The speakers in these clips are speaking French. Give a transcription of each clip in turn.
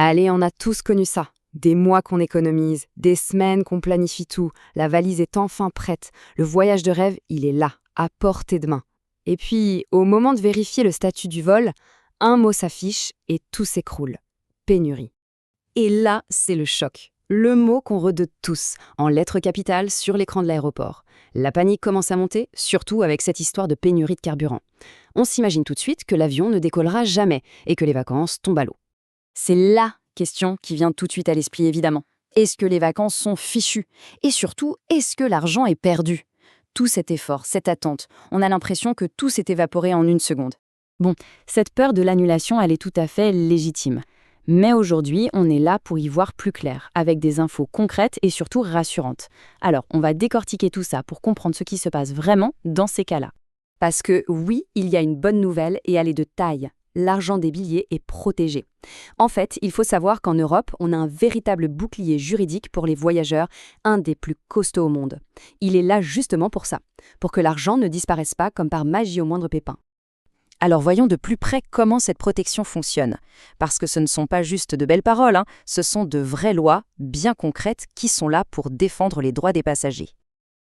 Allez, on a tous connu ça. Des mois qu'on économise, des semaines qu'on planifie tout, la valise est enfin prête, le voyage de rêve, il est là, à portée de main. Et puis, au moment de vérifier le statut du vol, un mot s'affiche et tout s'écroule. Pénurie. Et là, c'est le choc. Le mot qu'on redoute tous, en lettres capitales sur l'écran de l'aéroport. La panique commence à monter, surtout avec cette histoire de pénurie de carburant. On s'imagine tout de suite que l'avion ne décollera jamais et que les vacances tombent à l'eau. C'est la question qui vient tout de suite à l'esprit, évidemment. Est-ce que les vacances sont fichues? Et surtout, est-ce que l'argent est perdu? Tout cet effort, cette attente, on a l'impression que tout s'est évaporé en une seconde. Bon, cette peur de l'annulation, elle est tout à fait légitime. Mais aujourd'hui, on est là pour y voir plus clair, avec des infos concrètes et surtout rassurantes. Alors, on va décortiquer tout ça pour comprendre ce qui se passe vraiment dans ces cas-là. Parce que oui, il y a une bonne nouvelle et elle est de taille. L'argent des billets est protégé. En fait, il faut savoir qu'en Europe, on a un véritable bouclier juridique pour les voyageurs, un des plus costauds au monde. Il est là justement pour ça, pour que l'argent ne disparaisse pas comme par magie au moindre pépin. Alors voyons de plus près comment cette protection fonctionne. Parce que ce ne sont pas juste de belles paroles, ce sont de vraies lois bien concrètes qui sont là pour défendre les droits des passagers.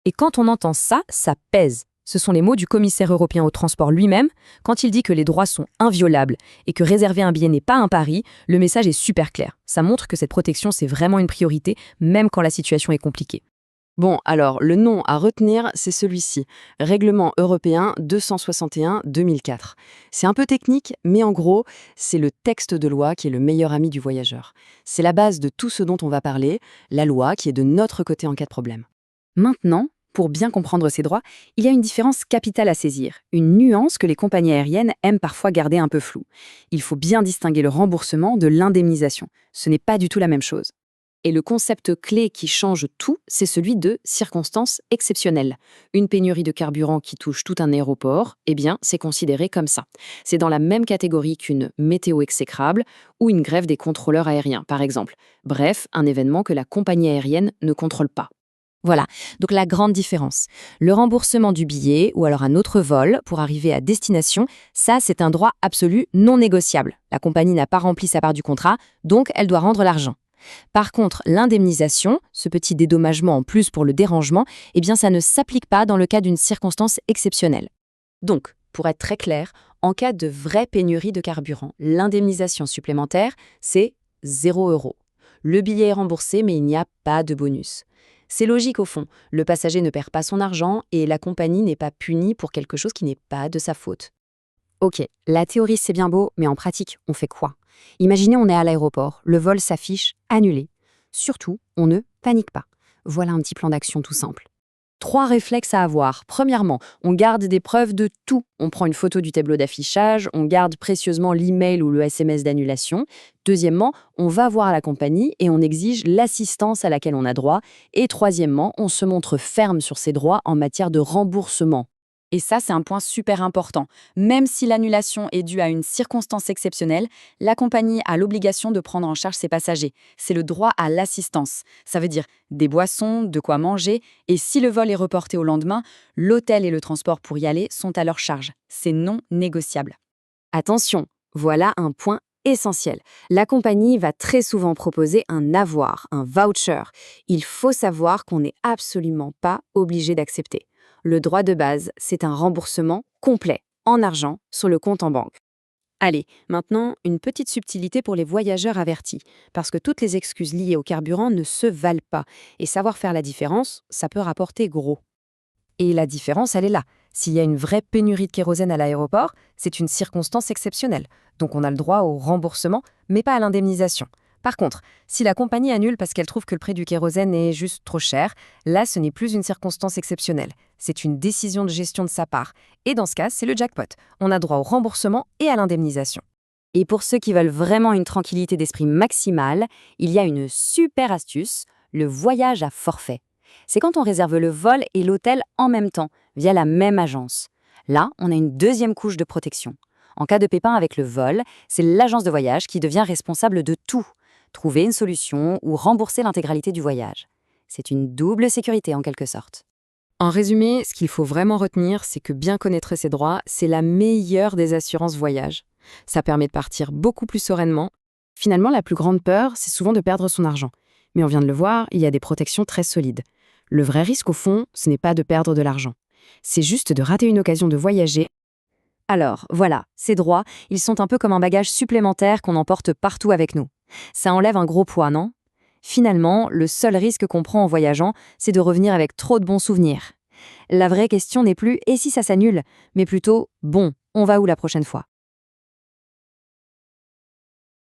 Et quand on entend ça, ça pèse. Ce sont les mots du commissaire européen au transport lui-même. Quand il dit que les droits sont inviolables et que réserver un billet n'est pas un pari, le message est super clair. Ça montre que cette protection, c'est vraiment une priorité, même quand la situation est compliquée. Bon, alors, le nom à retenir, c'est celui-ci. Règlement européen 261/2004. C'est un peu technique, mais en gros, c'est le texte de loi qui est le meilleur ami du voyageur. C'est la base de tout ce dont on va parler, la loi qui est de notre côté en cas de problème. Maintenant, pour bien comprendre ces droits, il y a une différence capitale à saisir, une nuance que les compagnies aériennes aiment parfois garder un peu floue. Il faut bien distinguer le remboursement de l'indemnisation. Ce n'est pas du tout la même chose. Et le concept clé qui change tout, c'est celui de circonstances exceptionnelles. Une pénurie de carburant qui touche tout un aéroport, eh bien, c'est considéré comme ça. C'est dans la même catégorie qu'une météo exécrable ou une grève des contrôleurs aériens, par exemple. Bref, un événement que la compagnie aérienne ne contrôle pas. Voilà, donc la grande différence. Le remboursement du billet ou alors un autre vol pour arriver à destination, ça c'est un droit absolu non négociable. La compagnie n'a pas rempli sa part du contrat, donc elle doit rendre l'argent. Par contre, l'indemnisation, ce petit dédommagement en plus pour le dérangement, eh bien ça ne s'applique pas dans le cas d'une circonstance exceptionnelle. Donc, pour être très clair, en cas de vraie pénurie de carburant, l'indemnisation supplémentaire, c'est 0 €. Le billet est remboursé, mais il n'y a pas de bonus. C'est logique au fond, le passager ne perd pas son argent et la compagnie n'est pas punie pour quelque chose qui n'est pas de sa faute. Ok, la théorie c'est bien beau, mais en pratique, on fait quoi? Imaginez on est à l'aéroport, le vol s'affiche annulé. Surtout, on ne panique pas. Voilà un petit plan d'action tout simple. 3 réflexes à avoir. Premièrement, on garde des preuves de tout. On prend une photo du tableau d'affichage, on garde précieusement l'email ou le SMS d'annulation. Deuxièmement, on va voir la compagnie et on exige l'assistance à laquelle on a droit. Et troisièmement, on se montre ferme sur ses droits en matière de remboursement. Et ça, c'est un point super important. Même si l'annulation est due à une circonstance exceptionnelle, la compagnie a l'obligation de prendre en charge ses passagers. C'est le droit à l'assistance. Ça veut dire des boissons, de quoi manger, et si le vol est reporté au lendemain, l'hôtel et le transport pour y aller sont à leur charge. C'est non négociable. Attention, voilà un point essentiel. La compagnie va très souvent proposer un avoir, un voucher. Il faut savoir qu'on n'est absolument pas obligé d'accepter. Le droit de base, c'est un remboursement complet, en argent, sur le compte en banque. Allez, maintenant, une petite subtilité pour les voyageurs avertis, parce que toutes les excuses liées au carburant ne se valent pas, et savoir faire la différence, ça peut rapporter gros. Et la différence, elle est là. S'il y a une vraie pénurie de kérosène à l'aéroport, c'est une circonstance exceptionnelle, donc on a le droit au remboursement, mais pas à l'indemnisation. Par contre, si la compagnie annule parce qu'elle trouve que le prix du kérosène est juste trop cher, là, ce n'est plus une circonstance exceptionnelle. C'est une décision de gestion de sa part. Et dans ce cas, c'est le jackpot. On a droit au remboursement et à l'indemnisation. Et pour ceux qui veulent vraiment une tranquillité d'esprit maximale, il y a une super astuce, le voyage à forfait. C'est quand on réserve le vol et l'hôtel en même temps, via la même agence. Là, on a une deuxième couche de protection. En cas de pépin avec le vol, c'est l'agence de voyage qui devient responsable de tout. Trouver une solution ou rembourser l'intégralité du voyage. C'est une double sécurité en quelque sorte. En résumé, ce qu'il faut vraiment retenir, c'est que bien connaître ses droits, c'est la meilleure des assurances voyage. Ça permet de partir beaucoup plus sereinement Finalement, la plus grande peur, c'est souvent de perdre son argent. Mais on vient de le voir, il y a des protections très solides. Le vrai risque, au fond, ce n'est pas de perdre de l'argent. C'est juste de rater une occasion de voyager. Alors, voilà, ces droits, ils sont un peu comme un bagage supplémentaire qu'on emporte partout avec nous. Ça enlève un gros poids, non? Finalement, le seul risque qu'on prend en voyageant, c'est de revenir avec trop de bons souvenirs. La vraie question n'est plus « et si ça s'annule ?», mais plutôt « bon, on va où la prochaine fois ?»